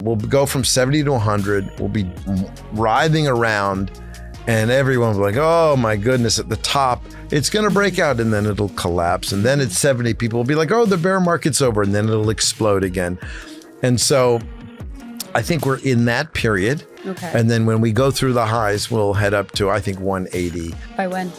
We'll go from 70 to 100. We'll be writhing around and everyone will be like, oh my goodness, at the top, it's going to break out and then it'll collapse. And then at 70, people will be like, oh, the bear market's over, and then it'll explode again. And so I think we're in that period. Okay. And then when we go through the highs, we'll head up to, I think, 180. By when?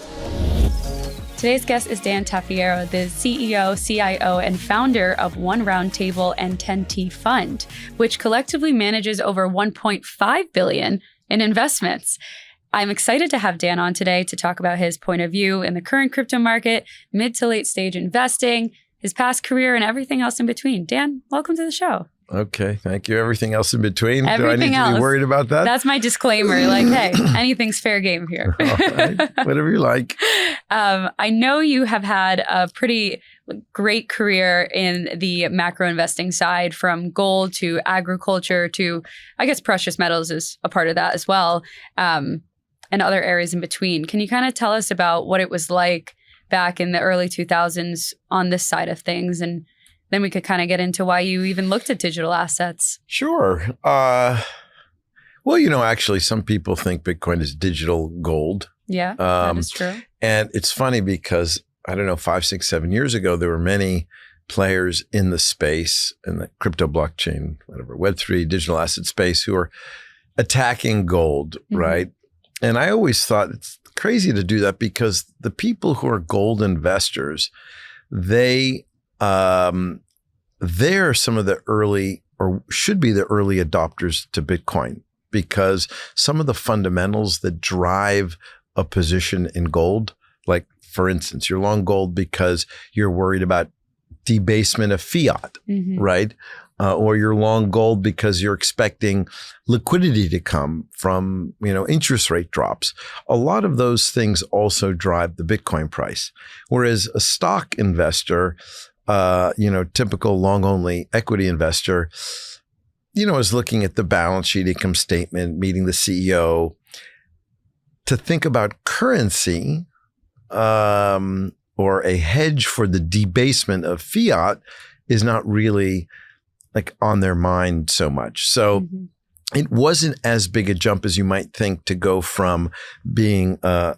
Today's guest is Dan Tapiero, the CEO, CIO, and founder of One Roundtable and 10T Fund, which collectively manages over $1.5 billion in investments. I'm excited to have Dan on today to talk about his point of view in the current crypto market, mid to late stage investing, his past career, and everything else in between. Dan, welcome to the show. Okay, thank you. Everything else in between? Everything Do I need to be worried about that? That's my disclaimer. Like, hey, anything's fair game here. All right, whatever you like. I know you have had a pretty great career in the macro investing side, from gold to agriculture to, I guess, precious metals is a part of that as well, and other areas in between. Can you kind of tell us about what it was like back in the early 2000s on this side of things? And then we could kind of get into why you even looked at digital assets. Sure. Well, actually, some people think Bitcoin is digital gold. Yeah, that is true. And it's funny because, I don't know, 5, 6, 7 years ago, there were many players in the space, in the crypto blockchain, whatever, Web3, digital asset space, who are attacking gold, right? And I always thought it's crazy to do that because the people who are gold investors, they're some of the early, or should be the early adopters to Bitcoin, because some of the fundamentals that drive a position in gold, like for instance, you're long gold because you're worried about debasement of fiat, right? Or you're long gold because you're expecting liquidity to come from, interest rate drops. A lot of those things also drive the Bitcoin price. Whereas a stock investor, typical long-only equity investor, is looking at the balance sheet, income statement, meeting the CEO. To think about currency or a hedge for the debasement of fiat is not really like on their mind so much. So it wasn't as big a jump as you might think to go from being a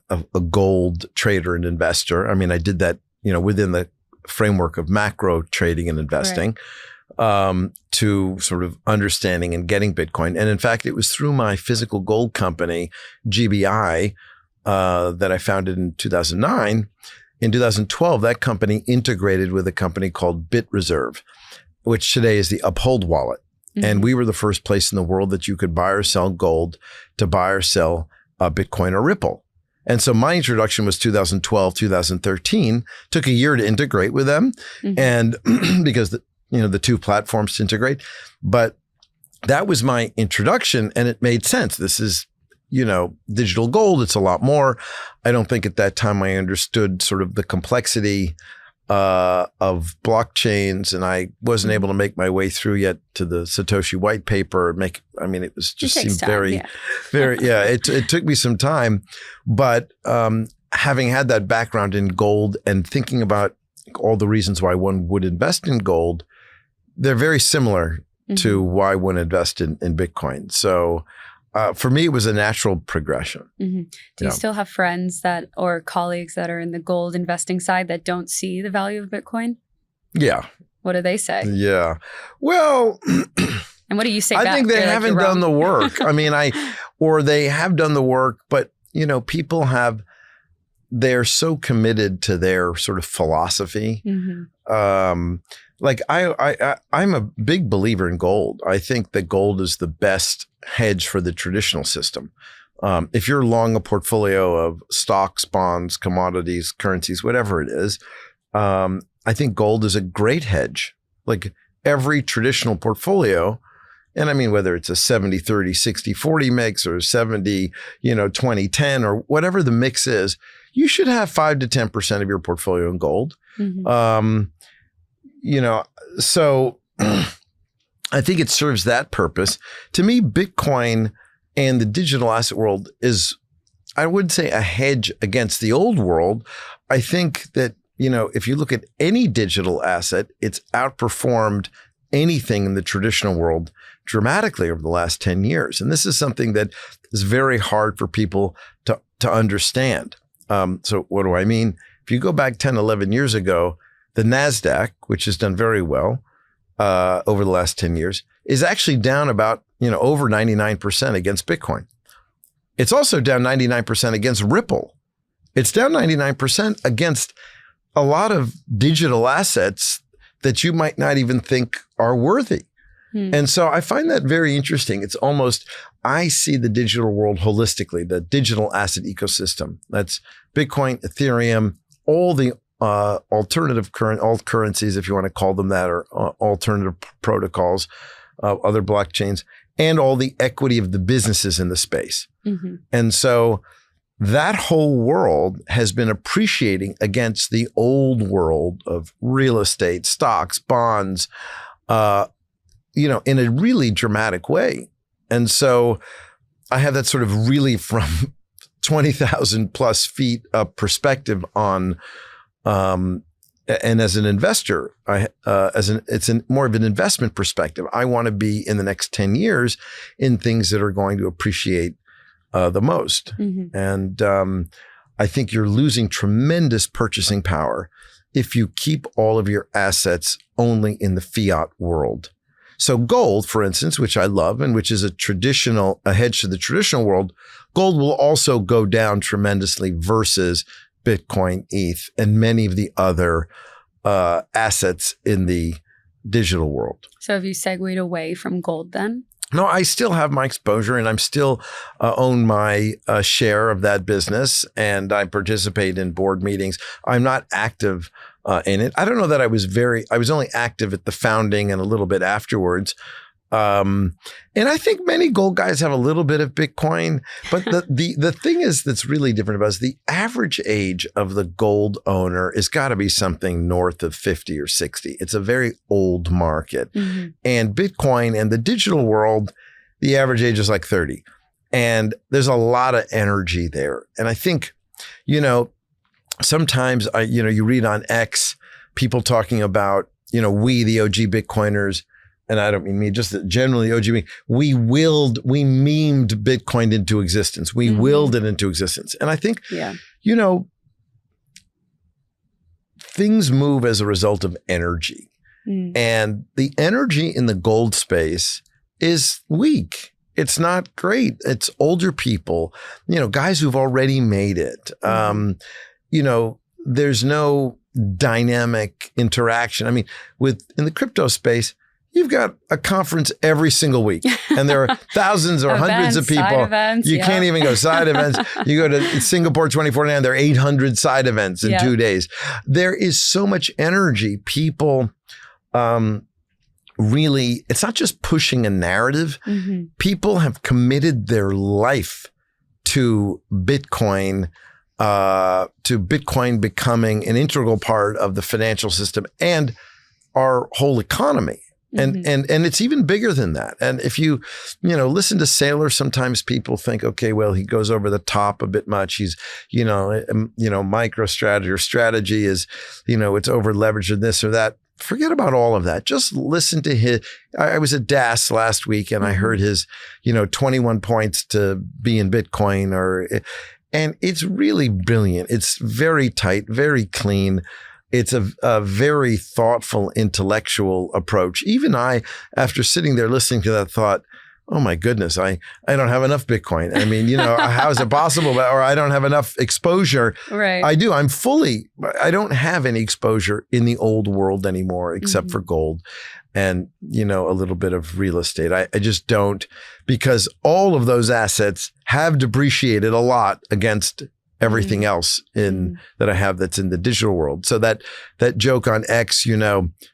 gold trader and investor. I mean, I did that, within the framework of macro trading and investing, to sort of understanding and getting Bitcoin. And in fact, it was through my physical gold company, GBI, that I founded in 2009. In 2012, that company integrated with a company called BitReserve, which today is the Uphold wallet. And we were the first place in the world that you could buy or sell gold to buy or sell Bitcoin or Ripple. And so my introduction was 2012, 2013, took a year to integrate with them. And because the two platforms to integrate, but that was my introduction and it made sense. This is, digital gold. It's a lot more. I don't think at that time I understood sort of the complexity of blockchains, and I wasn't able to make my way through yet to the Satoshi white paper. It was just seemed very, it took me some time, but having had that background in gold and thinking about all the reasons why one would invest in gold, they're very similar to why one invest in Bitcoin. So for me, it was a natural progression. Do you still have friends or colleagues that are in the gold investing side that don't see the value of Bitcoin? Yeah. What do they say? Yeah. Well, and what do you say back? I think they haven't done the work. Or they have done the work, but people they're so committed to their sort of philosophy. I'm a big believer in gold. I think that gold is the best hedge for the traditional system. If you're long a portfolio of stocks, bonds, commodities, currencies, whatever it is, I think gold is a great hedge. Like every traditional portfolio, and whether it's a 70, 30, 60, 40 mix or 70, 20, 10 or whatever the mix is, you should have 5 to 10% of your portfolio in gold. So I think it serves that purpose. To me, Bitcoin and the digital asset world is, I would say, a hedge against the old world. I think that, if you look at any digital asset, it's outperformed anything in the traditional world dramatically over the last 10 years. And this is something that is very hard for people to understand. So what do I mean? If you go back 10, 11 years ago, the NASDAQ, which has done very well over the last 10 years, is actually down about, over 99% against Bitcoin. It's also down 99% against Ripple. It's down 99% against a lot of digital assets that you might not even think are worthy. And so I find that very interesting. It's almost, I see the digital world holistically, the digital asset ecosystem. That's Bitcoin, Ethereum, all the alternative alt currencies, if you want to call them that, or alternative protocols, other blockchains, and all the equity of the businesses in the space. And so that whole world has been appreciating against the old world of real estate, stocks, bonds, in a really dramatic way. And so I have that sort of really from 20,000 plus feet up perspective on, and as an investor, it's more of an investment perspective. I want to be in the next 10 years in things that are going to appreciate the most. And I think you're losing tremendous purchasing power if you keep all of your assets only in the fiat world. So gold, for instance, which I love and which is a hedge to the traditional world, gold will also go down tremendously versus Bitcoin, ETH, and many of the other assets in the digital world. So have you segued away from gold then? No, I still have my exposure and I'm still own my share of that business, and I participate in board meetings. I'm not active in it. I don't know that I was only active at the founding and a little bit afterwards. And I think many gold guys have a little bit of Bitcoin, but the thing is that's really different about it is the average age of the gold owner has got to be something north of 50 or 60. It's a very old market. And Bitcoin and the digital world, the average age is like 30. And there's a lot of energy there. And I think, sometimes you read on X, people talking about, we, the OG Bitcoiners, and I don't mean me, just generally OG, we memed Bitcoin into existence. We willed it into existence. And I think, things move as a result of energy. And the energy in the gold space is weak. It's not great. It's older people, guys who've already made it. There's no dynamic interaction. I mean, in the crypto space, you've got a conference every single week, and there are thousands or hundreds of people. Side events, you can't even go side events. You go to Singapore 2049, there are 800 side events in 2 days. There is so much energy. People really, it's not just pushing a narrative. People have committed their life to Bitcoin becoming an integral part of the financial system and our whole economy. And it's even bigger than that. And if you listen to Saylor, sometimes people think, okay, well, he goes over the top a bit much. He's, micro strategy or strategy is, it's over leveraged or this or that. Forget about all of that. Just listen to his. I was at DAS last week and I heard his, 21 points to be in Bitcoin and it's really brilliant. It's very tight, very clean. It's a very thoughtful, intellectual approach. Even I, after sitting there listening to that, thought, oh my goodness, I don't have enough Bitcoin. I mean, how is it possible? Or I don't have enough exposure. Right. I do. I don't have any exposure in the old world anymore, except for gold and, a little bit of real estate. I just don't, because all of those assets have depreciated a lot against everything else that I have that's in the digital world. So that joke on X,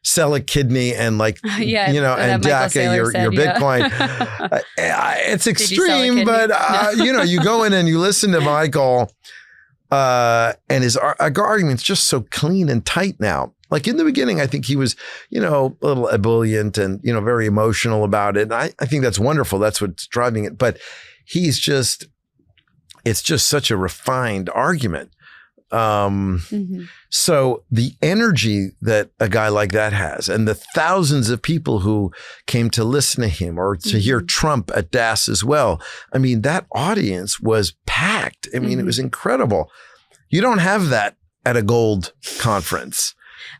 sell a kidney and and DACA your Bitcoin. It's extreme, but you go in and you listen to Michael, and his argument's just so clean and tight now. Like in the beginning, I think he was, a little ebullient and, very emotional about it. And I think that's wonderful. That's what's driving it. But it's just such a refined argument. So the energy that a guy like that has, and the thousands of people who came to listen to him or to hear Trump at DAS as well. I mean, that audience was packed. I mean, it was incredible. You don't have that at a gold conference.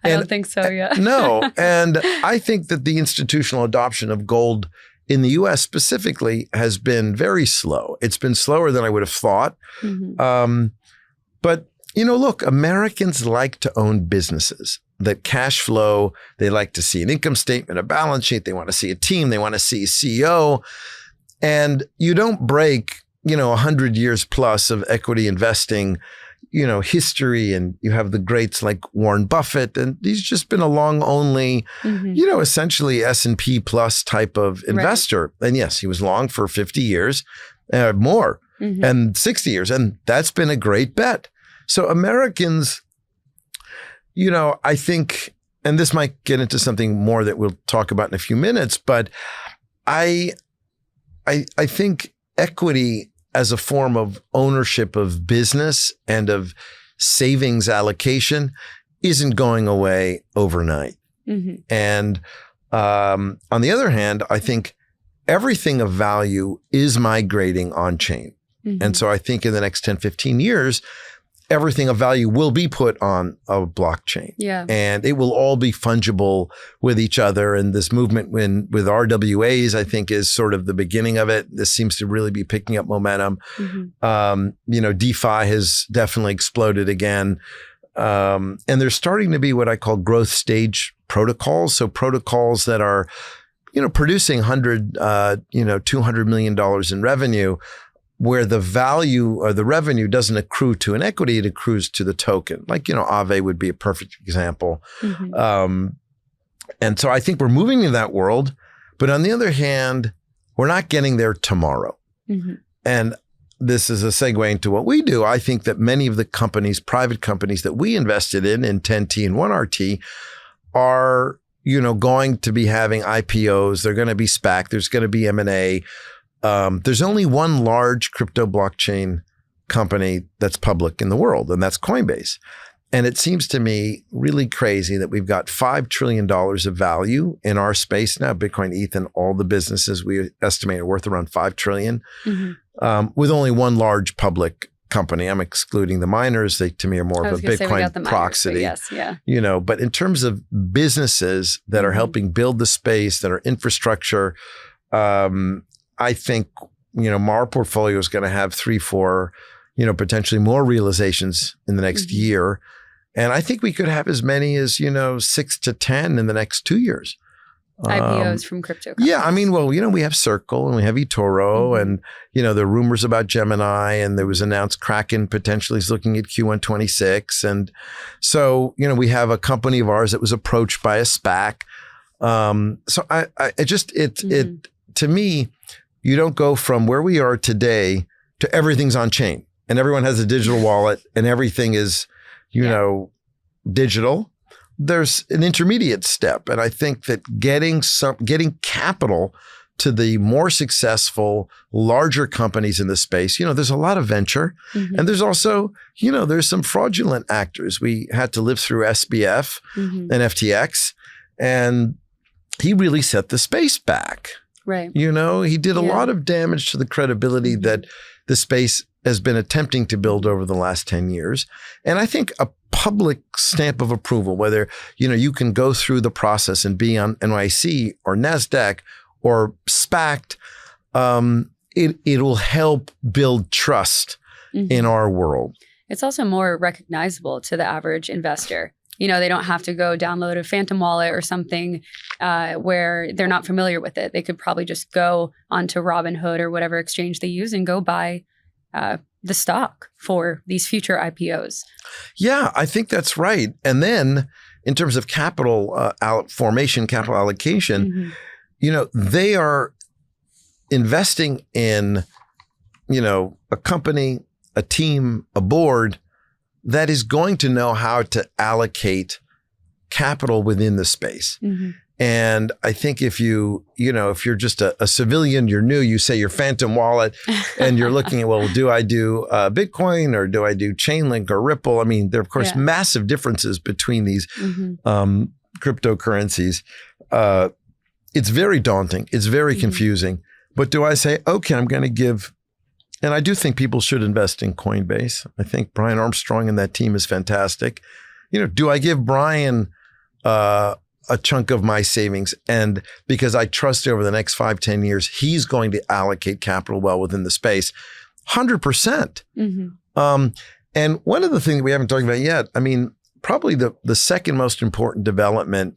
I don't think so, yeah. No. And I think that the institutional adoption of gold in the US specifically has been very slow. It's been slower than I would have thought. But, look, Americans like to own businesses that cash flow. They like to see an income statement, a balance sheet. They want to see a team. They want to see a CEO. And you don't break, 100 years plus of equity investing history, and you have the greats like Warren Buffett, and he's just been a long only, essentially S&P plus type of investor. Right. And yes, he was long for 50 years, more, and 60 years. And that's been a great bet. So Americans, I think, and this might get into something more that we'll talk about in a few minutes, but I think equity as a form of ownership of business and of savings allocation isn't going away overnight. And on the other hand, I think everything of value is migrating on chain. And so I think in the next 10, 15 years, everything of value will be put on a blockchain. Yeah. And it will all be fungible with each other. And this movement with RWAs, I think, is sort of the beginning of it. This seems to really be picking up momentum. DeFi has definitely exploded again. And there's starting to be what I call growth stage protocols. So protocols that are, producing $200 million in revenue, where the value or the revenue doesn't accrue to an equity, it accrues to the token. Like, Aave would be a perfect example. And so I think we're moving in that world. But on the other hand, we're not getting there tomorrow. And this is a segue into what we do. I think that many of the companies, private companies that we invested in 10T and 1RT are, going to be having IPOs. They're going to be SPAC. There's going to be M&A. There's only one large crypto blockchain company that's public in the world, and that's Coinbase. And it seems to me really crazy that we've got $5 trillion of value in our space now. Bitcoin, ETH, and all the businesses we estimate are worth around $5 trillion, with only one large public company. I'm excluding the miners. They, to me, are more of a Bitcoin proxy. Yes, yeah. But in terms of businesses that are helping build the space, that are infrastructure, I think, our portfolio is going to have 3, 4, potentially more realizations in the next year. And I think we could have as many as, 6 to 10 in the next 2 years. IPOs from crypto companies. Yeah. I mean, well, we have Circle and we have eToro and, there are rumors about Gemini, and there was announced Kraken potentially is looking at Q1 26. And so, we have a company of ours that was approached by a SPAC. So to me, you don't go from where we are today to everything's on chain and everyone has a digital wallet and everything is, digital. There's an intermediate step. And I think that getting capital to the more successful, larger companies in the space, there's a lot of venture and there's also, there's some fraudulent actors. We had to live through SBF and FTX, and he really set the space back. Right. He did a lot of damage to the credibility that the space has been attempting to build over the last 10 years. And I think a public stamp of approval, whether, you can go through the process and be on NYC or NASDAQ or SPAC'd, it will help build trust in our world. It's also more recognizable to the average investor. They don't have to go download a Phantom wallet or something where they're not familiar with it. They could probably just go onto Robinhood or whatever exchange they use and go buy the stock for these future IPOs. Yeah, I think that's right. And then in terms of capital formation, capital allocation, they are investing in, a company, a team, a board that is going to know how to allocate capital within the space. And I think if you're just a civilian, you're new, you say your phantom wallet and you're looking at, well, do I do Bitcoin or do I do Chainlink or Ripple? I mean, there are, of course, massive differences between these cryptocurrencies. It's very daunting. It's very confusing. But do I say, okay, I'm going to give, and I do think people should invest in Coinbase. I think Brian Armstrong and that team is fantastic. Do I give Brian a chunk of my savings? And because I trust over the next 5-10 years, he's going to allocate capital well within the space, 100%. And one of the things we haven't talked about yet, I mean, probably the second most important development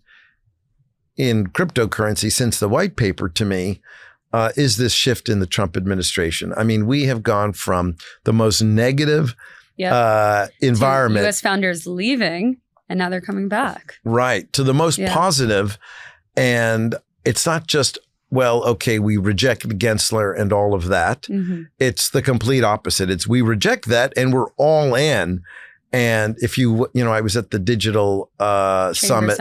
in cryptocurrency since the white paper to me is this shift in the Trump administration. I mean, we have gone from the most negative environment. U.S. founders leaving, and now they're coming back. Right. To the most positive. And it's not just, well, okay, we reject Gensler and all of that. It's the complete opposite. It's we reject that and we're all in. And if I was at the digital summit,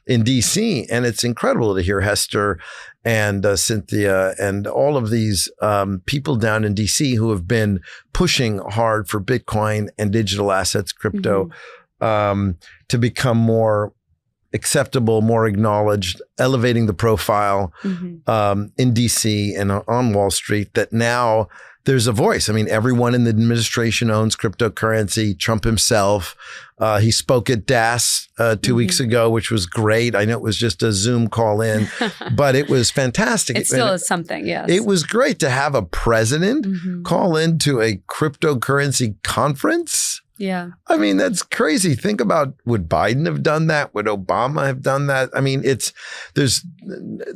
in DC, and it's incredible to hear Hester and Cynthia and all of these people down in DC who have been pushing hard for Bitcoin and digital assets, crypto, to become more acceptable, more acknowledged, elevating the profile in DC and on Wall Street, that now there's a voice. I mean, everyone in the administration owns cryptocurrency. Trump himself, he spoke at DAS 2 weeks ago, which was great. I know it was just a Zoom call in, but it was fantastic. It still is something, yes. It was great to have a president call into a cryptocurrency conference. Yeah. I mean, that's crazy. Think about, would Biden have done that? Would Obama have done that? I mean,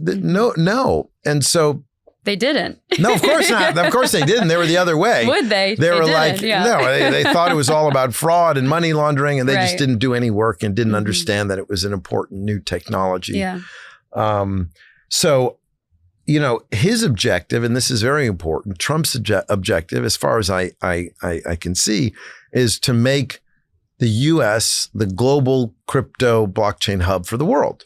no. And so they didn't. No, of course not. Of course they didn't. They were the other way. Would they? They were like, no, they thought it was all about fraud and money laundering, and they just didn't do any work and didn't understand that it was an important new technology. Yeah. So, his objective, and this is very important, Trump's objective, as far as I can see, is to make the U.S. the global crypto blockchain hub for the world.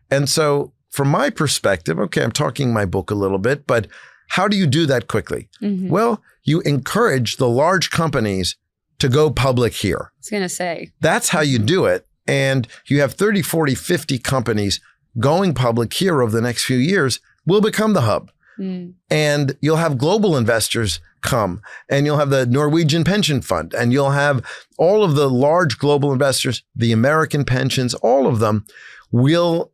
And so from my perspective, okay, I'm talking my book a little bit, but how do you do that quickly? Well, you encourage the large companies to go public here. I was going to say. That's how you do it. And you have 30, 40, 50 companies going public here over the next few years will become the hub. And you'll have global investors come, and you'll have the Norwegian pension fund, and you'll have all of the large global investors, the American pensions, all of them will,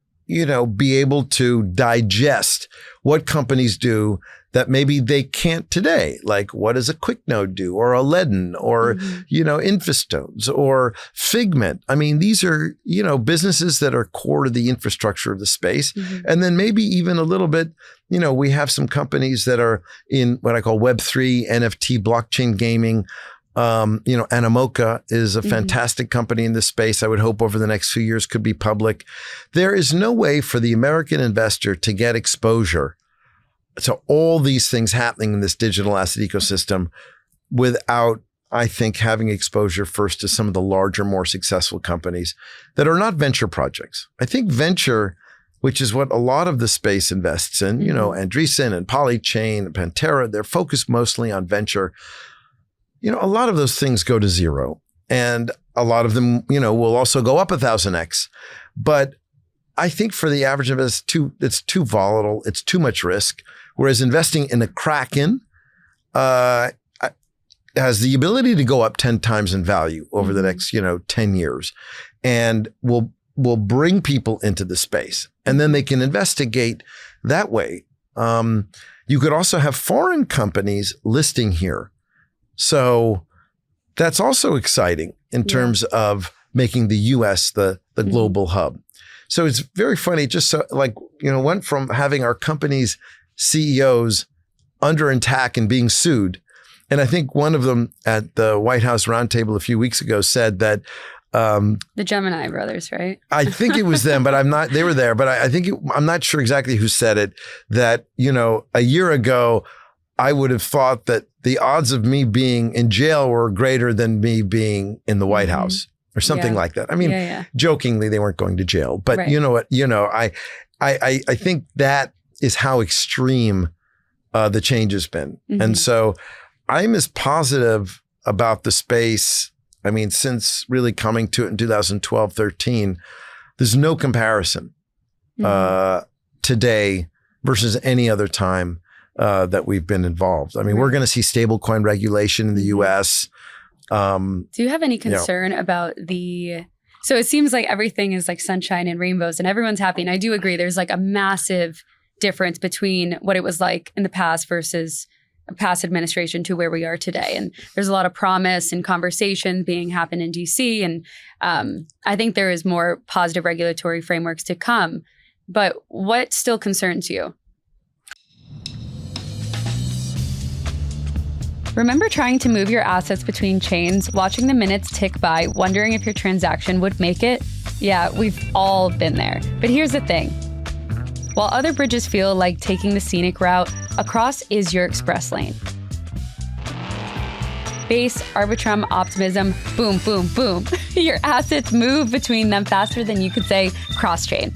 be able to digest what companies do that maybe they can't today. Like, what does a QuickNode do, or a Ledden, or, Infistones, or Figment? I mean, these are, businesses that are core to the infrastructure of the space. And then maybe even a little bit, we have some companies that are in what I call Web3, NFT, blockchain gaming. Animoca is a fantastic company in this space. I would hope over the next few years could be public. There is no way for the American investor to get exposure to all these things happening in this digital asset ecosystem without, I think, having exposure first to some of the larger, more successful companies that are not venture projects. I think venture, which is what a lot of the space invests in, Andreessen and Polychain and Pantera, they're focused mostly on venture. A lot of those things go to zero, and a lot of them, will also go up 1,000x. But I think for the average investor, it's too volatile. It's too much risk. Whereas investing in a Kraken has the ability to go up 10 times in value over the next, 10 years, and will bring people into the space, and then they can investigate that way. You could also have foreign companies listing here. So that's also exciting in terms of making the U.S. the global hub. So it's very funny, just so, went from having our company's CEOs under attack and being sued. And I think one of them at the White House roundtable a few weeks ago said that the Gemini brothers, right? I think it was them, but they were there, but I'm not sure exactly who said it, that, a year ago, I would have thought that the odds of me being in jail were greater than me being in the White House. or something like that. I mean, jokingly, they weren't going to jail, but you know what? I think that is how extreme the change has been. And so I'm as positive about the space. I mean, since really coming to it in 2012, 13, there's no comparison today versus any other time that we've been involved. I mean, we're going to see stablecoin regulation in the U.S. Do you have any concern about so it seems like everything is like sunshine and rainbows and everyone's happy. And I do agree. There's like a massive difference between what it was like in the past versus a past administration to where we are today. And there's a lot of promise and conversation being happened in DC. And I think there is more positive regulatory frameworks to come. But what still concerns you? Remember trying to move your assets between chains, watching the minutes tick by, wondering if your transaction would make it? Yeah, we've all been there. But here's the thing. While other bridges feel like taking the scenic route, Across is your express lane. Base, Arbitrum, Optimism, boom, boom, boom. Your assets move between them faster than you could say cross-chain.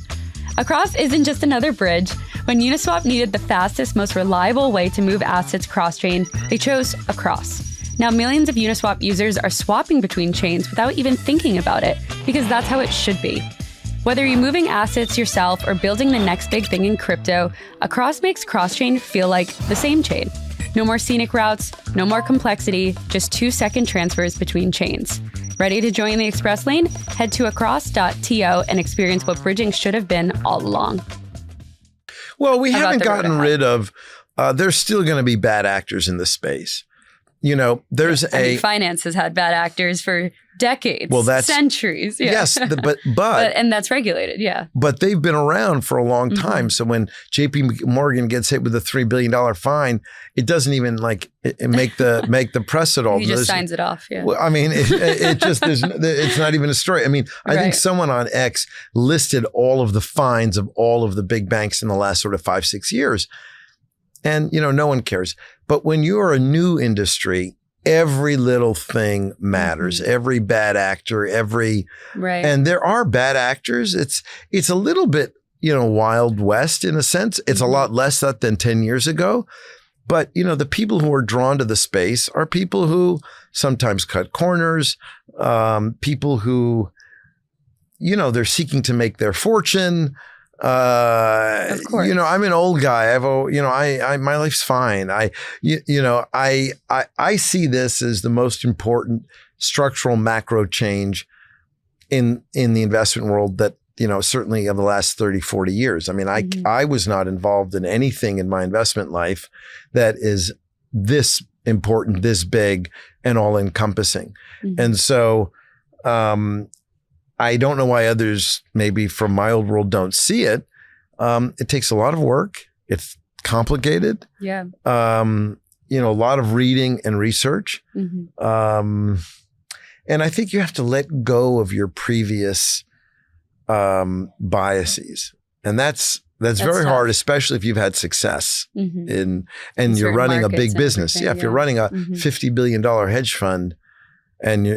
Across isn't just another bridge. When Uniswap needed the fastest, most reliable way to move assets cross-chain, they chose Across. Now, millions of Uniswap users are swapping between chains without even thinking about it, because that's how it should be. Whether you're moving assets yourself or building the next big thing in crypto, Across makes cross-chain feel like the same chain. No more scenic routes, no more complexity, just 2-second transfers between chains. Ready to join the Express Lane? Head to across.to and experience what bridging should have been all along. Well, we haven't gotten rid of, there's still going to be bad actors in the space. You know, there's finance has had bad actors for decades, centuries. Yeah. Yes, but and that's regulated. Yeah, but they've been around for a long time. So when J.P. Morgan gets hit with a $3 billion fine, it doesn't even make the press at all. He just signs it off. Yeah. Well, I mean, it just it's not even a story. I mean, I think someone on X listed all of the fines of all of the big banks in the last sort of 5-6 years. And, no one cares. But when you're a new industry, every little thing matters. Every bad actor, and there are bad actors. It's a little bit, Wild West in a sense. It's a lot less that than 10 years ago. But, the people who are drawn to the space are people who sometimes cut corners, people who, they're seeking to make their fortune. Of course. I'm an old guy. My life's fine. I see this as the most important structural macro change in the investment world that, certainly of the last 30, 40 years. I mean, I was not involved in anything in my investment life that is this important, this big, and all encompassing. And so, I don't know why others maybe from my old world don't see it. It takes a lot of work. It's complicated. Yeah. A lot of reading and research. And I think you have to let go of your previous biases. And that's very hard, especially if you've had success and you're running a big business. Yeah. If you're running a $50 billion hedge fund, and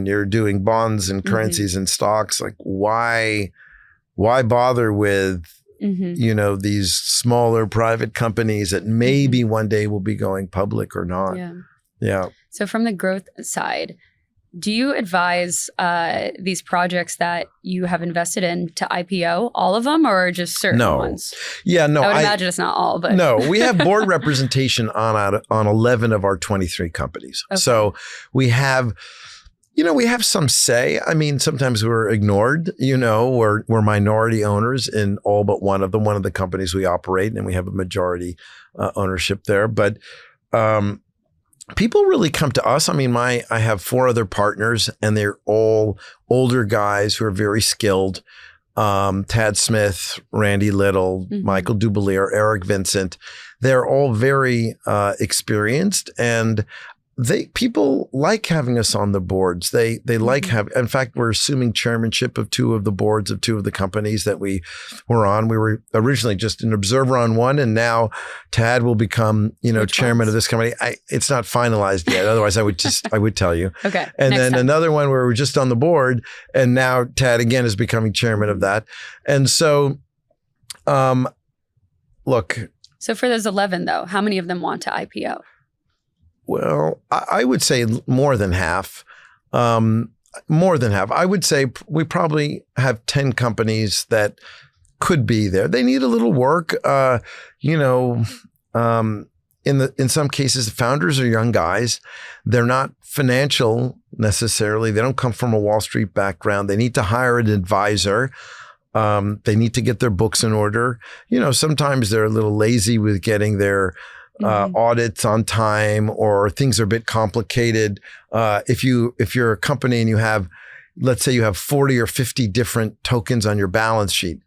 you're doing bonds and currencies and stocks, like why bother with these smaller private companies that maybe one day will be going public or not? Yeah. So from the growth side, do you advise these projects that you have invested in to IPO, all of them, or just certain ones? Yeah, no. I would imagine it's not all, but no, we have board representation on 11 of our 23 companies. Okay. So we have, we have some say. I mean, sometimes we're ignored. We're minority owners in all but one of them. One of the companies we operate, and we have a majority ownership there. But people really come to us. I mean, I have 4 other partners, and they're all older guys who are very skilled. Tad Smith, Randy Little, Michael Dubelier, Eric Vincent. They're all very experienced. And people like having us on the boards. They like in fact, we're assuming chairmanship of 2 of the boards of 2 of the companies that we were on. We were originally just an observer on one, and now Tad will become, chairman of this company. It's not finalized yet. Otherwise I would tell you. Okay. And then another one where we're just on the board, and now Tad again is becoming chairman of that. And so, look. So for those 11 though, how many of them want to IPO? Well, I would say more than half. More than half. I would say we probably have 10 companies that could be there. They need a little work. In some cases, the founders are young guys. They're not financial necessarily. They don't come from a Wall Street background. They need to hire an advisor. They need to get their books in order. Sometimes they're a little lazy with getting their audits on time, or things are a bit complicated. If you're a company and you have, let's say you have 40 or 50 different tokens on your balance sheet,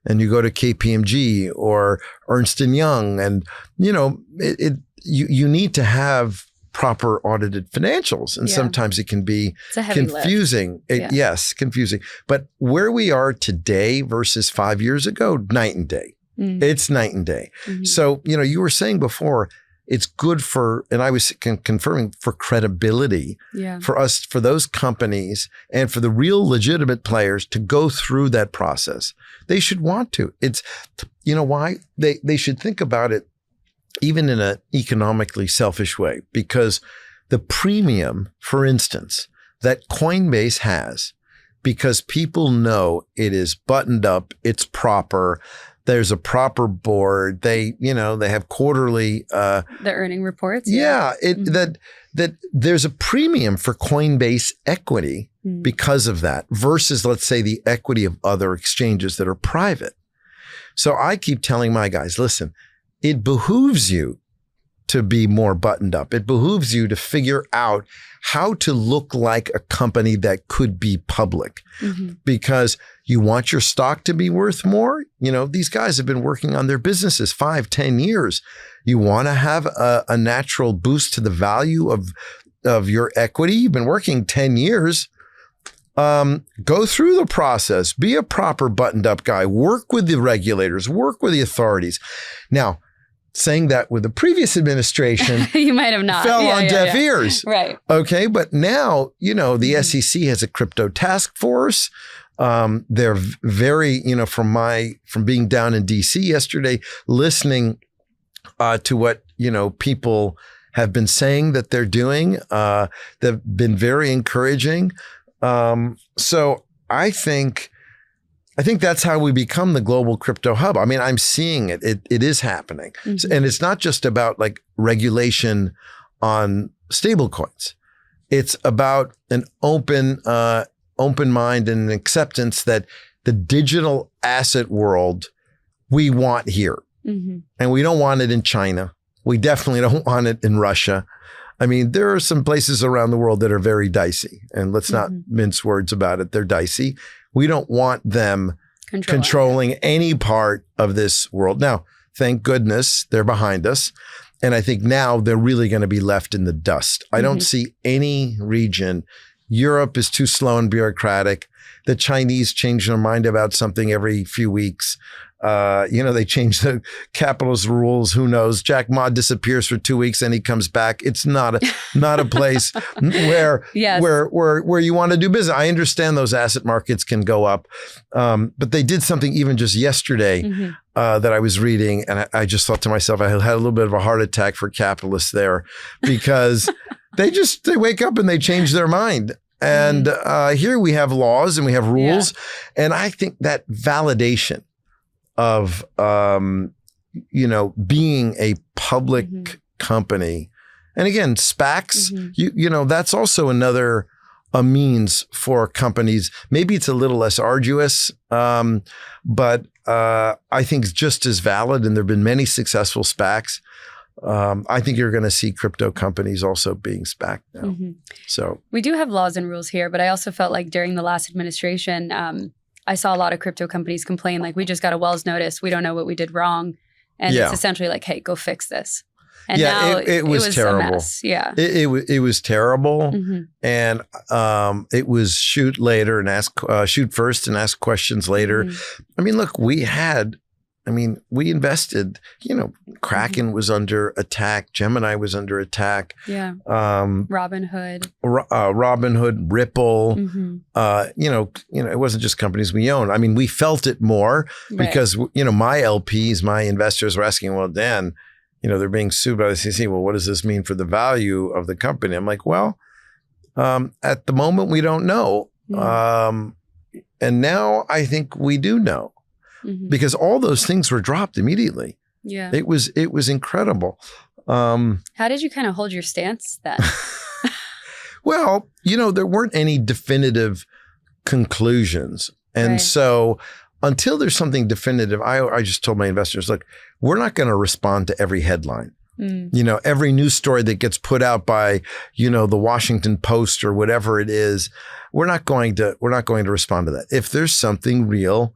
and you go to KPMG or Ernst & Young, and you need to have proper audited financials. And sometimes it can be confusing. Yes, confusing. But where we are today versus 5 years ago, night and day. It's night and day. So, you were saying before, it's good for, and I was confirming, for credibility for us, for those companies and for the real legitimate players to go through that process. They should want to. It's, why? They should think about it even in an economically selfish way, because the premium, for instance, that Coinbase has, because people know it is buttoned up, it's proper, there's a proper board. They have quarterly the earning reports. That there's a premium for Coinbase equity because of that, versus, let's say, the equity of other exchanges that are private. So I keep telling my guys, listen, it behooves you to be more buttoned up. It behooves you to figure out how to look like a company that could be public, because you want your stock to be worth more. These guys have been working on their businesses 5-10 years. You want to have a natural boost to the value of your equity. You've been working 10 years. Go through the process, be a proper buttoned up guy, work with the regulators, work with the authorities. Now, saying that with the previous administration, you might have not fell on deaf ears. Right. Okay. But now, the SEC has a crypto task force. They're very, from being down in DC yesterday, listening to what, people have been saying that they're doing. They've been very encouraging. So I think that's how we become the global crypto hub. I mean, I'm seeing it. It is happening. And it's not just about like regulation on stable coins. It's about an open mind and an acceptance that the digital asset world we want here. And we don't want it in China. We definitely don't want it in Russia. I mean, there are some places around the world that are very dicey, and let's not mince words about it. They're dicey. We don't want them controlling any part of this world. Now, thank goodness they're behind us. And I think now they're really going to be left in the dust. I don't see any region. Europe is too slow and bureaucratic. The Chinese change their mind about something every few weeks. They change the capitalist rules. Who knows? Jack Ma disappears for 2 weeks and he comes back. It's not a place where you want to do business. I understand those asset markets can go up, but they did something even just yesterday that I was reading, and I just thought to myself, I had a little bit of a heart attack for capitalists there, because they wake up and they change their mind. And here we have laws and we have rules, and I think that validation of, being a public company. And again, SPACs, that's also a means for companies. Maybe it's a little less arduous, but I think it's just as valid. And there've been many successful SPACs. I think you're going to see crypto companies also being SPACed now. So we do have laws and rules here, but I also felt like during the last administration, I saw a lot of crypto companies complain, like, we just got a Wells notice. We don't know what we did wrong. And it's essentially like, hey, go fix this. And now it was terrible. a mess. Yeah. It was terrible. Mm-hmm. And it was shoot first and ask questions later. Mm-hmm. I mean, look, we invested, Kraken was under attack. Gemini was under attack. Yeah. Robinhood, Ripple, mm-hmm. It wasn't just companies we own. I mean, we felt it more because, my LPs, my investors were asking, well, Dan, they're being sued by the SEC. Well, what does this mean for the value of the company? I'm like, well, at the moment, we don't know. Mm-hmm. And now I think we do know. Mm-hmm. Because all those things were dropped immediately. Yeah. It was incredible. How did you kind of hold your stance then? Well, there weren't any definitive conclusions. And so until there's something definitive, I just told my investors, look, we're not going to respond to every headline. Mm. Every news story that gets put out by, the Washington Post or whatever it is, we're not going to respond to that. If there's something real,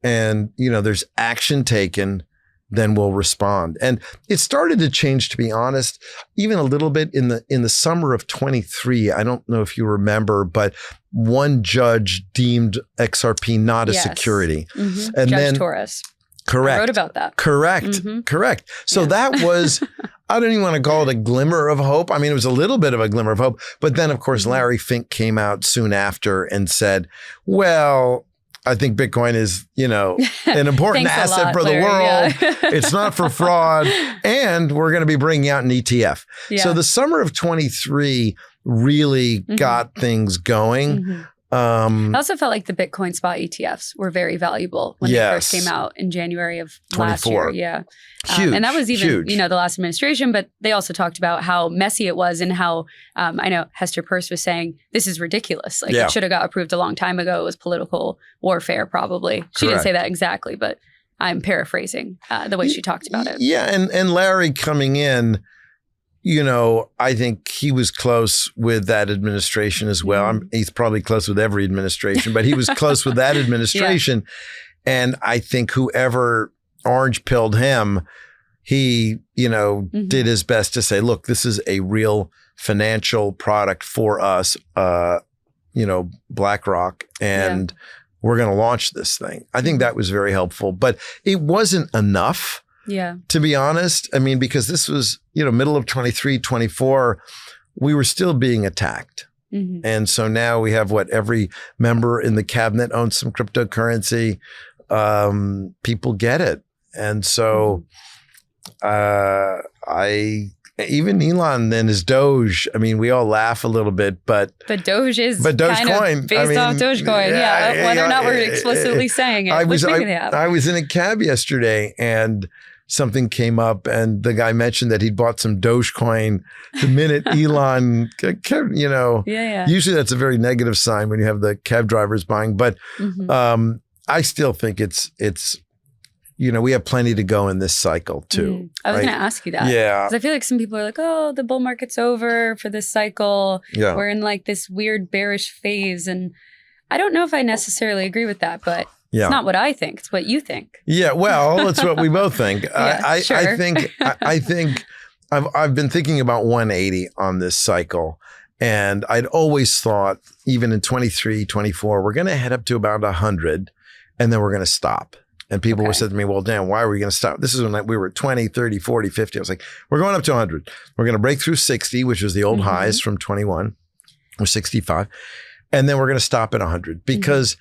and, there's action taken, then we'll respond. And it started to change, to be honest, even a little bit in the summer of 23. I don't know if you remember, but one judge deemed XRP not a security. Mm-hmm. And Judge Torres. Correct. I wrote about that. Correct. Mm-hmm. Correct. So that was, I don't even want to call it a glimmer of hope. I mean, it was a little bit of a glimmer of hope. But then, of course, Larry Fink came out soon after and said, well, I think Bitcoin is, an important asset for the world. Yeah. It's not for fraud. And we're going to be bringing out an ETF. Yeah. So the summer of 23 really got things going. Mm-hmm. I also felt like the Bitcoin spot ETFs were very valuable when they first came out in January of 24. Last year. Yeah. Huge, and that was even, huge. The last administration, but they also talked about how messy it was and how, I know Hester Peirce was saying, this is ridiculous. Like it should have got approved a long time ago. It was political warfare, probably. She didn't say that exactly, but I'm paraphrasing the way she talked about it. Yeah. And Larry coming in, I think he was close with that administration as well. He's probably close with every administration, but he was close with that administration. Yeah. And I think whoever orange pilled him, he, did his best to say, look, this is a real financial product for us, BlackRock, and we're going to launch this thing. I think that was very helpful, but it wasn't enough. Yeah. To be honest, I mean, because this was, middle of 23, 24, we were still being attacked. Mm-hmm. And so now we have every member in the cabinet owns some cryptocurrency. People get it. And so even Elon and his Doge, I mean, we all laugh a little bit, but Doge is Dogecoin, based off Dogecoin. Yeah, whether or not we're explicitly saying it. I was in a cab yesterday and something came up and the guy mentioned that he'd bought some Dogecoin the minute Elon, usually that's a very negative sign when you have the cab drivers buying, but I still think it's we have plenty to go in this cycle too. I was going to ask you that. Yeah. Because I feel like some people are like, oh, the bull market's over for this cycle. Yeah. We're in like this weird bearish phase. And I don't know if I necessarily agree with that, but it's not what I think. It's what you think. Yeah. Well, it's what we both think. Sure. I think I've been thinking about 180 on this cycle. And I'd always thought, even in 23, 24, we're going to head up to about 100 and then we're going to stop. And people would say to me, well, Dan, why are we going to stop? This is when we were 20, 30, 40, 50. I was like, we're going up to 100. We're going to break through 60, which was the old highs from 21 or 65. And then we're going to stop at 100 because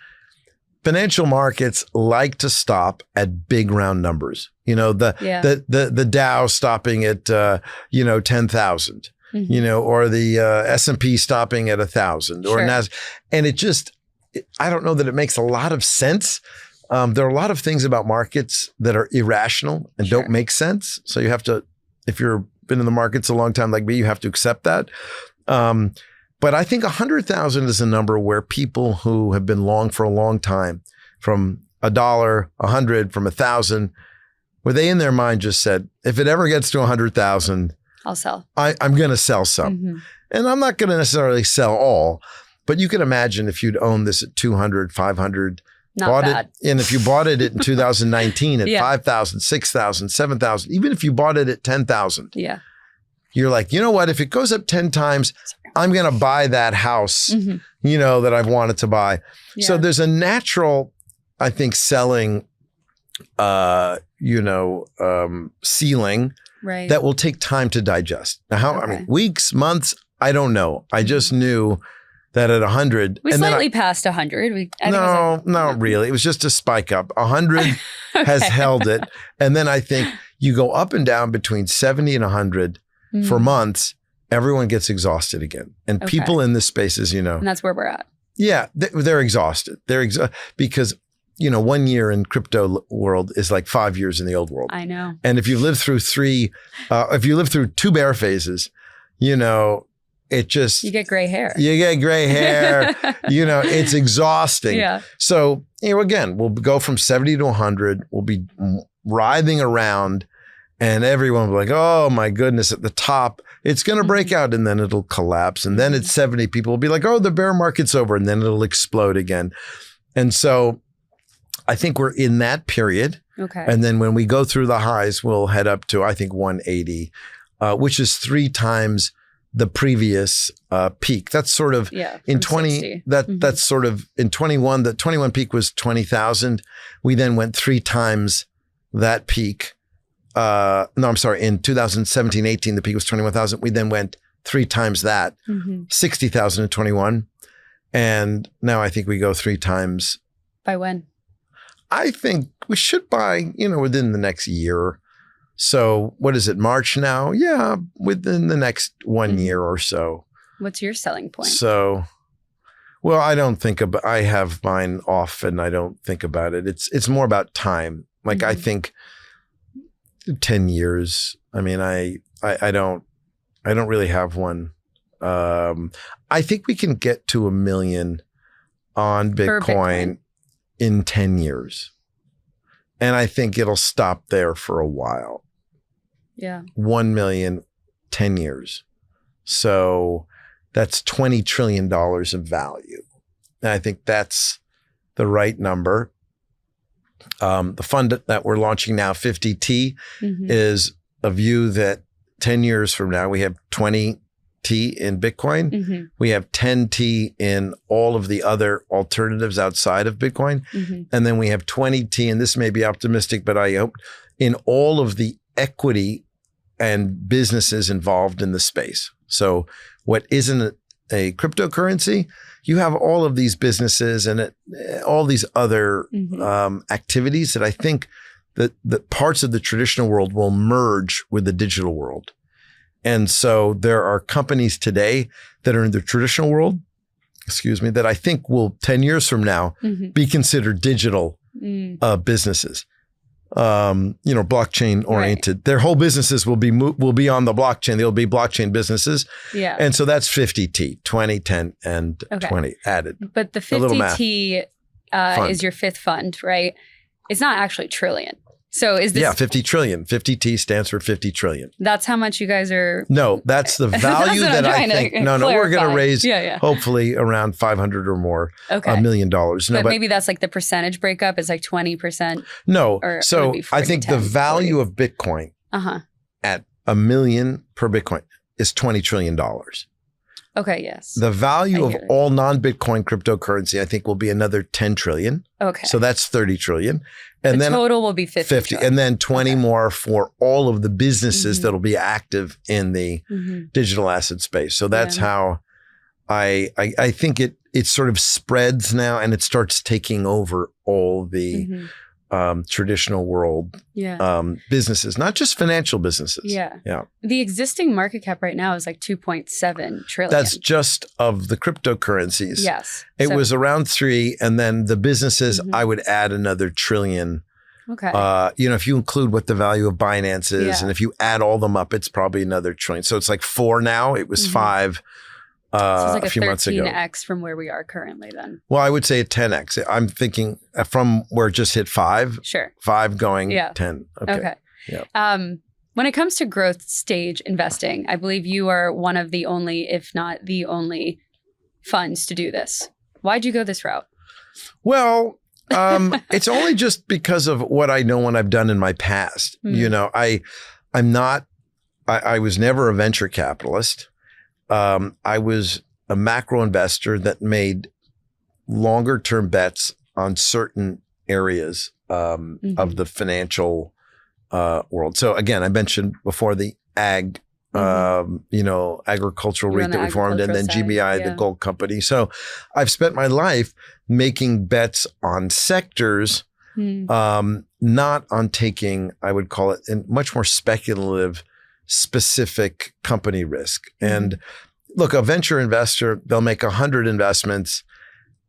financial markets like to stop at big round numbers. The Dow stopping at, 10,000, or the S&P stopping at 1,000 or NASDAQ. And it just, I don't know that it makes a lot of sense. There are a lot of things about markets that are irrational and don't make sense. So you have to, if you've been in the markets a long time like me, you have to accept that. But I think 100,000 is a number where people who have been long for a long time, from $1, 100, from 1,000, where they in their mind just said, if it ever gets to 100,000, I'll sell. I'm going to sell some. And I'm not going to necessarily sell all, but you can imagine if you'd own this at 200, 500, Not bad. And if you bought it in 2019 at Yeah. 5,000, 6,000, 7,000, even if you bought it at 10,000, Yeah. you're like, you know what? If it goes up 10 times, I'm going to buy that house, Mhm. that I've wanted to buy. Yeah. So there's a natural, I think, selling, ceiling Right. that will take time to digest. Now, Okay. weeks, months, I don't know. I just knew that at 100. We slightly passed 100. Not really. It was just a spike up. 100 has Okay. held it. And then I think you go up and down between 70 and 100 for months. Everyone gets exhausted again. And people in this space, as you know. And that's where we're at. Yeah, they're exhausted. Because 1 year in crypto world is like 5 years in the old world. I know. And if you live through two bear phases, it just... You get gray hair. It's exhausting. Yeah. So, again, we'll go from 70 to 100. We'll be writhing around and everyone will be like, oh my goodness, at the top, it's going to break out and then it'll collapse. And then at 70, people will be like, oh, the bear market's over, and then it'll explode again. And so I think we're in that period. Okay. And then when we go through the highs, we'll head up to, I think, 180, which is 3 times the previous peak. That's sort of in 20, that's sort of in 21, the 21 peak was 20,000. We then went 3 times that peak. In 2017, 18, the peak was 21,000. We then went 3 times that, 60,000 in 21. And now I think we go 3 times. By when? I think we should buy, within the next year. So what is it, March now? Yeah, within the next 1 year or so. What's your selling point? So, well, I have mine off and I don't think about it. It's more about time. Like I think 10 years. I mean, I don't really have one. I think we can get to 1 million on Bitcoin in 10 years. And I think it'll stop there for a while. Yeah. 1 million, 10 years. So that's $20 trillion of value. And I think that's the right number. The fund that we're launching now, 50T, is a view that 10 years from now, we have 20T in Bitcoin. We have 10T in all of the other alternatives outside of Bitcoin. And then we have 20T, and this may be optimistic, but I hope, in all of the equity and businesses involved in the space. So what isn't a cryptocurrency, you have all of these businesses and all these other activities that I think that parts of the traditional world will merge with the digital world. And so there are companies today that are in the traditional world, that I think will 10 years from now be considered digital businesses. Blockchain oriented. Right. Their whole businesses will be on the blockchain. They'll be blockchain businesses. Yeah. And so that's 50T, 20, 10, and 20 added. But the 50T is your 5th fund, right? It's not actually trillion. So is this? Yeah, 50 trillion. 50T stands for 50 trillion. That's how much you guys are. No, that's the value that I think. No, we're going to raise hopefully around 500 or more $1 million. No, but maybe that's like the percentage breakup is like 20%. No, so I think 10, the value 40. Of Bitcoin at $1 million per Bitcoin is $20 trillion. Okay, yes. The value of all non-Bitcoin cryptocurrency, I think, will be another 10 trillion. Okay. So that's 30 trillion. And then total will be 50 and then 20 more for all of the businesses that'll be active in the digital asset space. So that's how I think it sort of spreads now, and it starts taking over all the traditional world businesses, not just financial businesses. Yeah. The existing market cap right now is like 2.7 trillion. That's just of the cryptocurrencies. Yes. It was around 3, and then the businesses, I would add another trillion. Okay. If you include what the value of Binance is, and if you add all them up, it's probably another trillion. So it's like 4 now. It was 5. So it's like a few months ago. 13x from where we are currently then. Well, I would say a 10x. I'm thinking from where it just hit 5. Sure. 5 going 10. Okay. Yeah. When it comes to growth stage investing, I believe you are one of the only, if not the only, funds to do this. Why'd you go this route? Well, It's only just because of what I know what I've done in my past. I was never a venture capitalist. I was a macro investor that made longer term bets on certain areas of the financial world. So again, I mentioned before the agricultural REIT that we formed, and then GBI, the gold company. So I've spent my life making bets on sectors, not on taking, I would call it, a much more speculative, specific company risk. And look, a venture investor, they'll make 100 investments.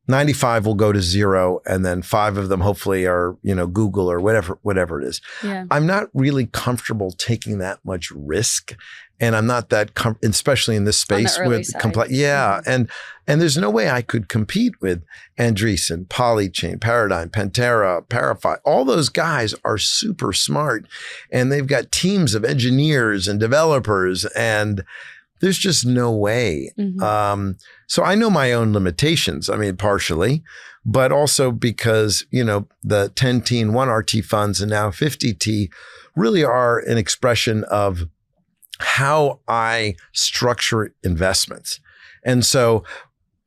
95 will go to zero, and then 5 of them hopefully are, Google or whatever it is. Yeah. I'm not really comfortable taking that much risk, and I'm not that especially in this space with complex. Yeah, and there's no way I could compete with Andreessen, Polychain, Paradigm, Pantera, Parify. All those guys are super smart, and they've got teams of engineers and developers, and there's just no way. So I know my own limitations. I mean, partially, but also because, the 10T and 1RT funds and now 50T really are an expression of how I structure investments. And so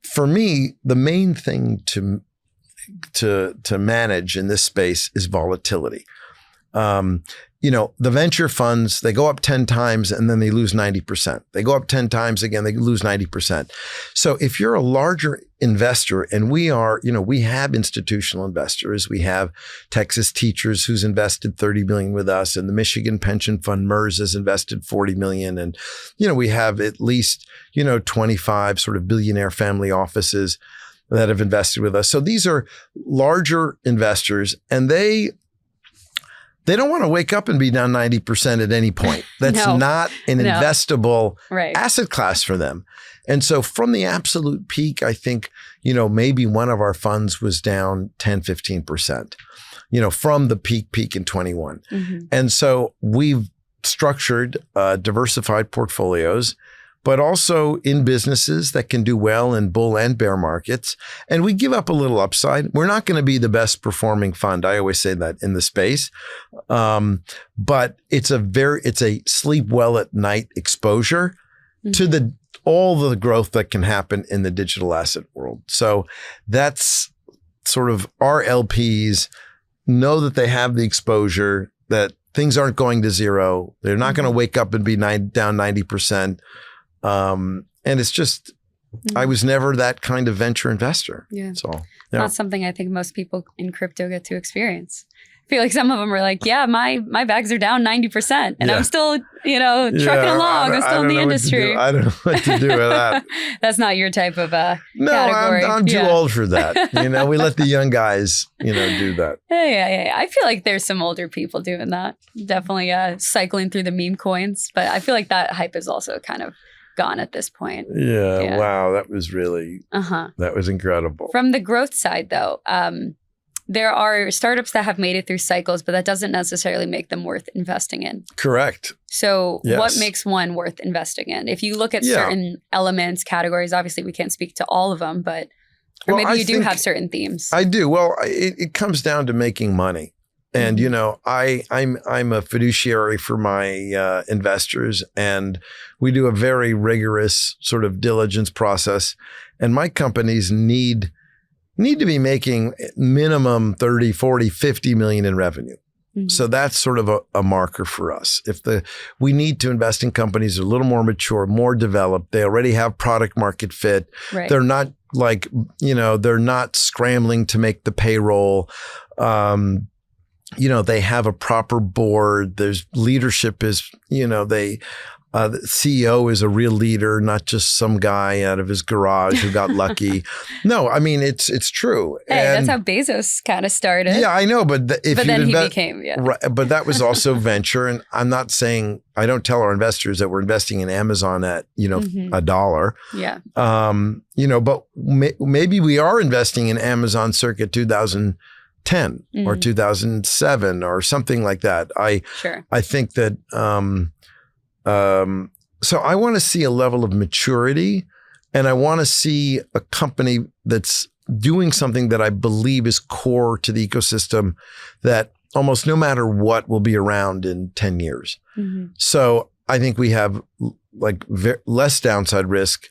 for me, the main thing to manage in this space is volatility. The venture funds, they go up 10 times and then they lose 90%. They go up 10 times again, they lose 90%. So if you're a larger investor, and we are, we have institutional investors, we have Texas Teachers who's invested 30 million with us, and the Michigan Pension Fund MERS has invested 40 million. And, we have at least, 25 sort of billionaire family offices that have invested with us. So these are larger investors, and they don't want to wake up and be down 90% at any point. That's not an investable asset class for them. And so from the absolute peak, I think, maybe one of our funds was down 10, 15%, from the peak in 21. And so we've structured diversified portfolios, but also in businesses that can do well in bull and bear markets. And we give up a little upside. We're not going to be the best performing fund. I always say that in the space. But it's a sleep well at night exposure to all the growth that can happen in the digital asset world. So that's sort of our LPs know that they have the exposure, that things aren't going to zero. They're not going to wake up and be down 90%. And it's just, I was never that kind of venture investor. Yeah. So, not something I think most people in crypto get to experience. I feel like some of them are like, my bags are down 90% and I'm still, trucking along. I'm still in the industry. I don't know what to do with that. That's not your type of No, category. I'm too old for that. We let the young guys, do that. Yeah. I feel like there's some older people doing that. Definitely cycling through the meme coins. But I feel like that hype is also kind of gone at this point. Yeah. Wow. That was really, that was incredible. From the growth side though, there are startups that have made it through cycles, but that doesn't necessarily make them worth investing in. Correct. So what makes one worth investing in? If you look at certain elements, categories, obviously we can't speak to all of them, but maybe you do have certain themes. I do. Well, it comes down to making money. And, I'm a fiduciary for my investors, and we do a very rigorous sort of diligence process. And my companies need to be making minimum 30, 40, 50 million in revenue. So that's sort of a marker for us. We need to invest in companies that are a little more mature, more developed. They already have product market fit. Right. They're not like, they're not scrambling to make the payroll. They have a proper board. There's leadership is, the CEO is a real leader, not just some guy out of his garage who got lucky. No, I mean, it's true. Hey, that's how Bezos kind of started. Yeah, I know. But then he became, right, but that was also venture. And I'm not saying, I don't tell our investors that we're investing in Amazon at, $1. Yeah. But maybe we are investing in Amazon circa 2010 or 2007 or something like that. I think that, so I want to see a level of maturity, and I want to see a company that's doing something that I believe is core to the ecosystem that almost no matter what will be around in 10 years. So I think we have like less downside risk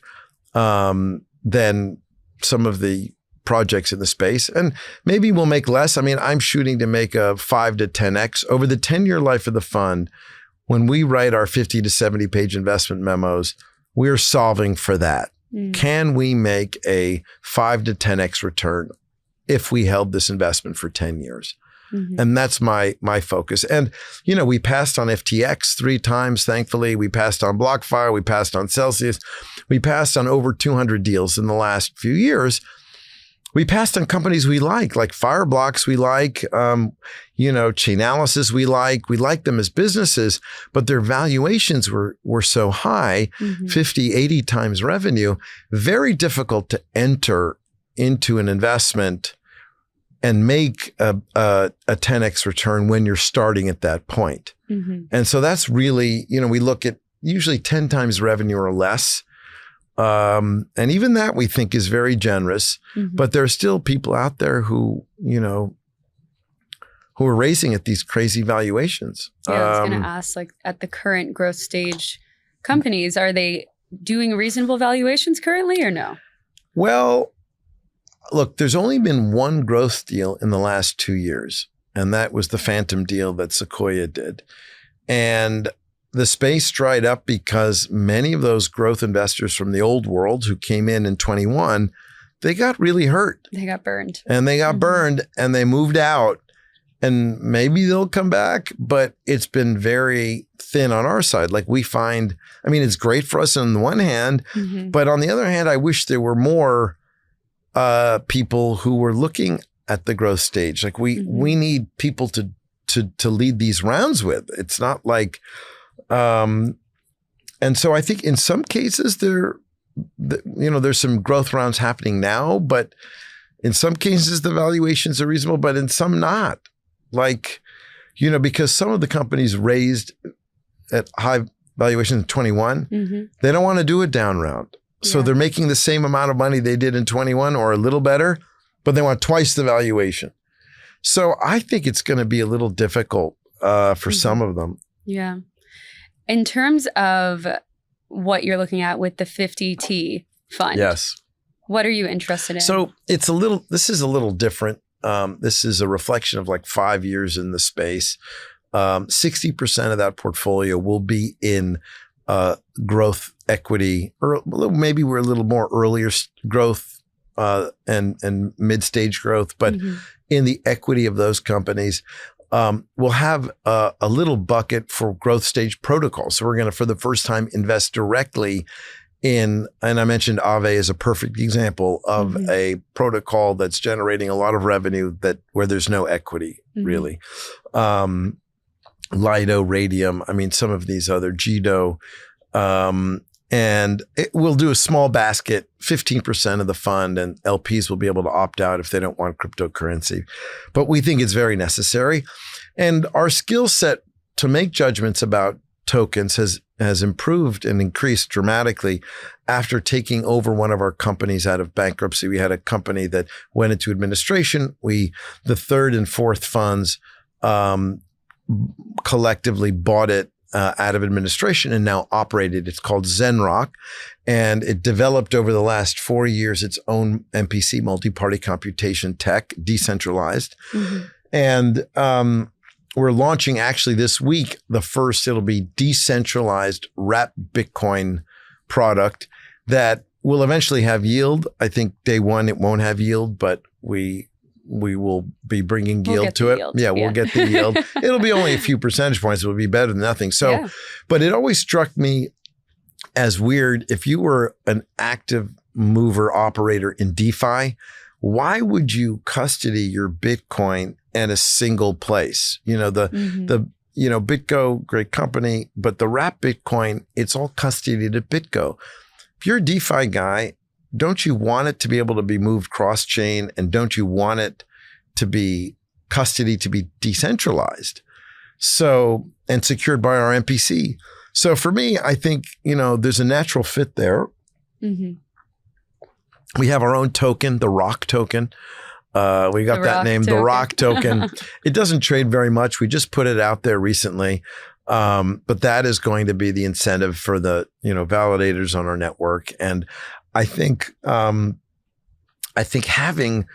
than some of the projects in the space. And maybe we'll make less. I mean, I'm shooting to make a 5 to 10x over the 10-year life of the fund. When we write our 50 to 70 page investment memos, we're solving for that. Can we make a 5 to 10x return if we held this investment for 10 years? And that's my focus. And, we passed on FTX 3 times, thankfully. We passed on BlockFi. We passed on Celsius. We passed on over 200 deals in the last few years. We passed on companies we like Fireblocks we like, Chainalysis we like them as businesses, but their valuations were so high, 50, 80 times revenue, very difficult to enter into an investment and make a 10x return when you're starting at that point. And so that's really, we look at usually 10 times revenue or less. And even that we think is very generous, but there are still people out there who are raising at these crazy valuations. Yeah, I was going to ask, like at the current growth stage companies, are they doing reasonable valuations currently or no? Well, look, there's only been one growth deal in the last 2 years, and that was the Phantom deal that Sequoia did. And the space dried up because many of those growth investors from the old world who came in 21, they got really hurt. They got burned. And they got burned and they moved out. And maybe they'll come back, but it's been very thin on our side. Like we find, it's great for us on the one hand, but on the other hand, I wish there were more people who were looking at the growth stage. Like we need people to lead these rounds with. It's not like, and so I think in some cases there's some growth rounds happening now, but in some cases the valuations are reasonable, but in some not. Like, because some of the companies raised at high valuations in 21, they don't want to do a down round. So they're making the same amount of money they did in 21 or a little better, but they want twice the valuation. So I think it's going to be a little difficult for some of them. Yeah. In terms of what you're looking at with the 50T fund. Yes. What are you interested in? So this is a little different. This is a reflection of like 5 years in the space. 60% of that portfolio will be in growth equity, or maybe we're a little more earlier growth and mid-stage growth, but in the equity of those companies. We'll have a little bucket for growth stage protocols. So we're going to, for the first time, invest directly in, and I mentioned Aave as a perfect example of a protocol that's generating a lot of revenue where there's no equity really. Lido, Radium, some of these other Jido, and we'll do a small basket, 15% of the fund, and LPs will be able to opt out if they don't want cryptocurrency. But we think it's very necessary. And our skill set to make judgments about tokens has improved and increased dramatically after taking over one of our companies out of bankruptcy. We had a company that went into administration. The third and fourth funds collectively bought it out of administration and now operated. It's called Zenrock, and it developed over the last 4 years its own MPC, multi-party computation tech, decentralized. And we're launching actually this week, it'll be decentralized wrapped Bitcoin product that will eventually have yield. I think day one it won't have yield, but we will be bringing yield to it. Yeah, we'll get the yield. It'll be only a few percentage points. It will be better than nothing. So, but it always struck me as weird. If you were an active mover operator in DeFi, why would you custody your Bitcoin in a single place? BitGo, great company, but the wrap Bitcoin, it's all custodied at BitGo. If you're a DeFi guy, don't you want it to be able to be moved cross-chain, and don't you want it to be custody to be decentralized? So, and secured by our MPC. So for me, I think, there's a natural fit there. We have our own token, the Rock token. We got that name, the Rock token. It doesn't trade very much. We just put it out there recently. But that is going to be the incentive for the, validators on our network. And I think having,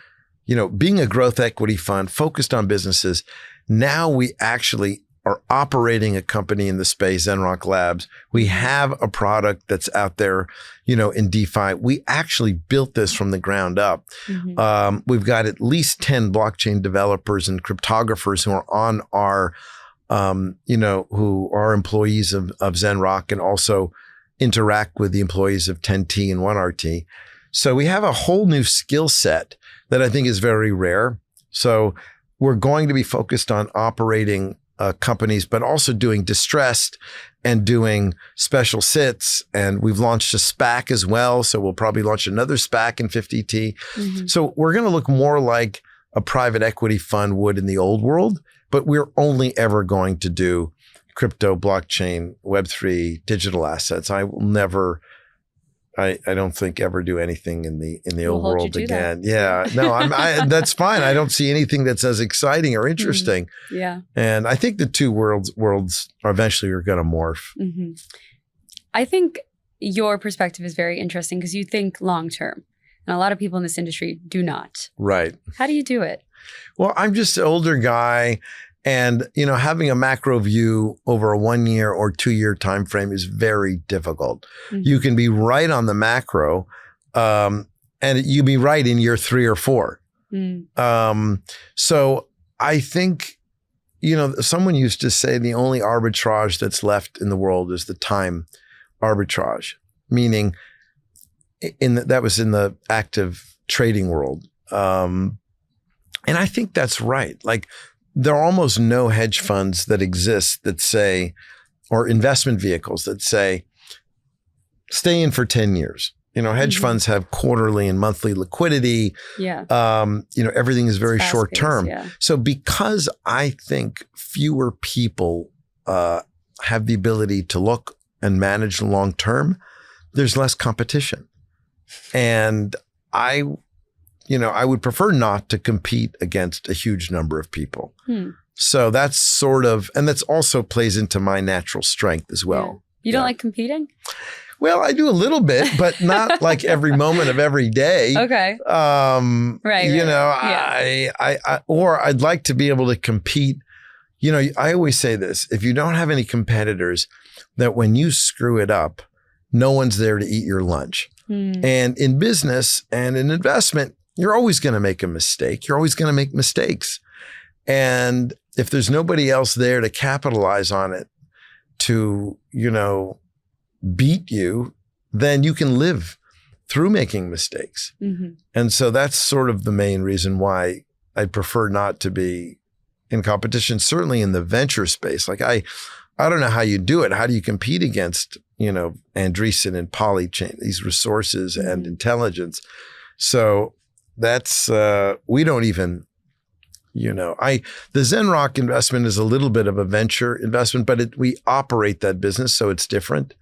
being a growth equity fund focused on businesses, now we actually are operating a company in the space, Zenrock Labs. We have a product that's out there, in DeFi. We actually built this from the ground up. We've got at least 10 blockchain developers and cryptographers who are on our, who are employees of Zenrock and also interact with the employees of 10T and 1RT. So we have a whole new skill set that I think is very rare. So we're going to be focused on operating companies, but also doing distressed and doing special sits. And we've launched a SPAC as well. So we'll probably launch another SPAC in 50T. So we're going to look more like a private equity fund would in the old world, but we're only ever going to do crypto, blockchain, Web3, digital assets. I will never, I don't think ever do anything in the old world again. Yeah, no, that's fine. I don't see anything that's as exciting or interesting. Yeah. And I think the two worlds are eventually going to morph. I think your perspective is very interesting because you think long-term. And a lot of people in this industry do not. Right. How do you do it? Well, I'm just an older guy. And, having a macro view over a 1 year or 2 year time frame is very difficult. You can be right on the macro, and you be right in year 3 or 4. So I think, someone used to say the only arbitrage that's left in the world is the time arbitrage, meaning that was in the active trading world. And I think that's right. Like, there are almost no hedge funds that exist that say, or investment vehicles that say, stay in for 10 years. Hedge funds have quarterly and monthly liquidity. Yeah. Everything is very short term. Yeah. So because I think fewer people have the ability to look and manage long term, there's less competition. And I would prefer not to compete against a huge number of people. So that's and that's also plays into my natural strength as well. Yeah. You don't like competing? Well, I do a little bit, but not like every moment of every day. Okay. Right. I'd like to be able to compete. I always say this, if you don't have any competitors, that when you screw it up, no one's there to eat your lunch. And in business and in investment, you're always going to make a mistake. You're always going to make mistakes. And if there's nobody else there to capitalize on it, to, beat you, then you can live through making mistakes. And so that's sort of the main reason why I'd prefer not to be in competition, certainly in the venture space. Like I don't know how you do it. How do you compete against, Andreessen and Polychain, these resources and intelligence? So that's, we don't even, the Zenrock investment is a little bit of a venture investment, but we operate that business, so it's different.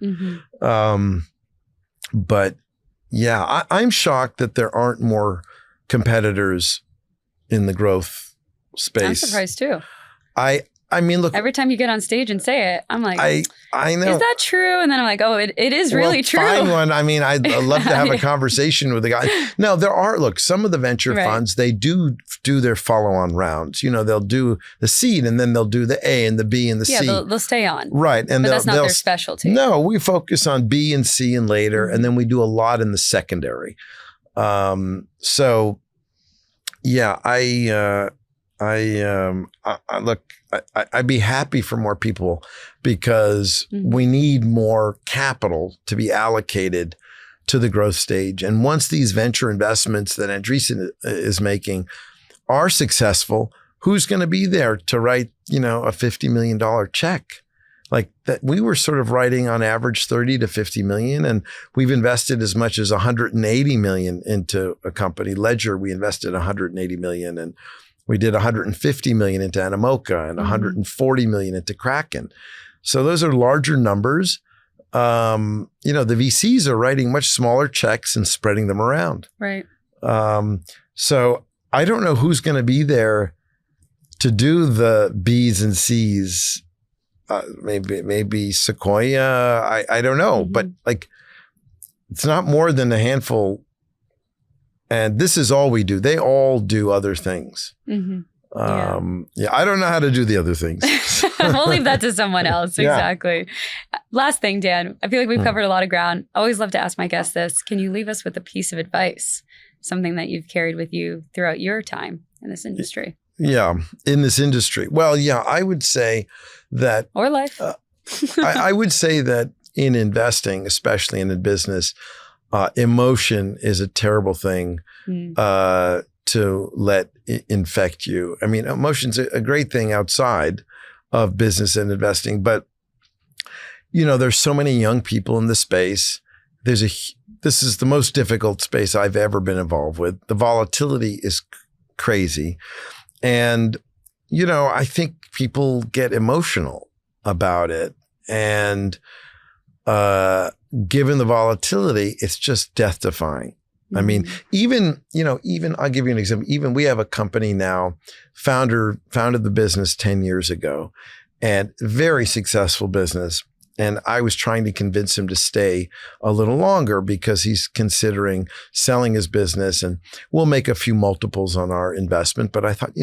But yeah, I'm shocked that there aren't more competitors in the growth space. I'm surprised too. I mean, look. Every time you get on stage and say it, I'm like, I know. Is that true? And then I'm like, oh, it is really true. Find one. I mean, I'd love to have a conversation with the guy. No, there are, some of the venture funds, they do their follow-on rounds. They'll do the seed and then they'll do the A and the B and the C. Yeah, they'll stay on. Right. And but that's not their specialty. No, we focus on B and C and later, and then we do a lot in the secondary. So yeah, I'd be happy for more people because we need more capital to be allocated to the growth stage. And once these venture investments that Andreessen is making are successful, who's going to be there to write, a $50 million check? Like that, we were sort of writing on average 30 to 50 million, and we've invested as much as 180 million into a company. Ledger, we invested 180 million, and we did 150 million into Animoca and 140 million into Kraken. So those are larger numbers. the VCs are writing much smaller checks and spreading them around. Right. So I don't know who's going to be there to do the B's and C's. Maybe Sequoia. I don't know, but like, it's not more than a handful. And this is all we do. They all do other things. I don't know how to do the other things. We'll leave that to someone else. Yeah. Exactly. Last thing, Dan, I feel like we've covered a lot of ground. I always love to ask my guests this. Can you leave us with a piece of advice? Something that you've carried with you throughout your time in this industry? Yeah, in this industry. Well, yeah, I would say that. Or life. I would say that in investing, especially in a business, emotion is a terrible thing to let infect you. I mean, emotion's a great thing outside of business and investing, but there's so many young people in the space. This is the most difficult space I've ever been involved with. The volatility is crazy. And, I think people get emotional about it. And given the volatility, it's just death defying. I mean, even I'll give you an example. Even we have a company now, founded the business 10 years ago, and very successful business. And I was trying to convince him to stay a little longer because he's considering selling his business, and we'll make a few multiples on our investment. But I thought,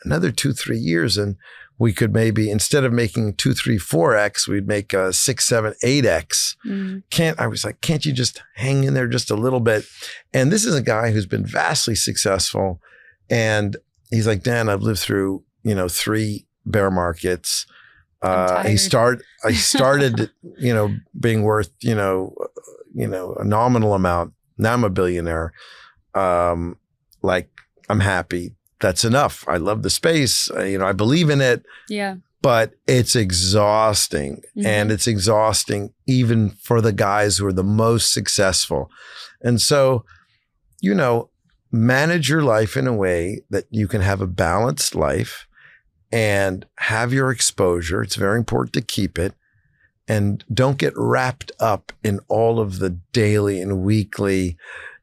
another 2-3 years and we could maybe, instead of making 2, 3, 4x, we'd make a 6, 7, 8x. I was like, can't you just hang in there just a little bit? And this is a guy who's been vastly successful. And he's like, Dan, I've lived through, 3 bear markets. I started, being worth, a nominal amount. Now I'm a billionaire. I'm happy. That's enough. I love the space. I believe in it. Yeah. But it's exhausting. And it's exhausting even for the guys who are the most successful. And so, manage your life in a way that you can have a balanced life and have your exposure. It's very important to keep it. And don't get wrapped up in all of the daily and weekly,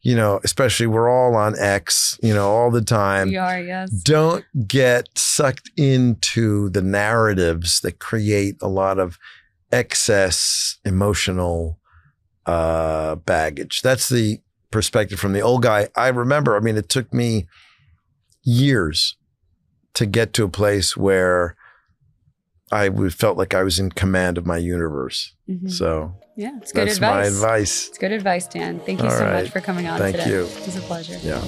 especially we're all on X, all the time. We are, yes. Don't get sucked into the narratives that create a lot of excess emotional baggage. That's the perspective from the old guy. I remember, it took me years to get to a place where I felt like I was in command of my universe. So yeah, it's good that's advice. my advice. It's good advice, Dan. Thank you so much for coming on today. Thank you. It was a pleasure. Yeah.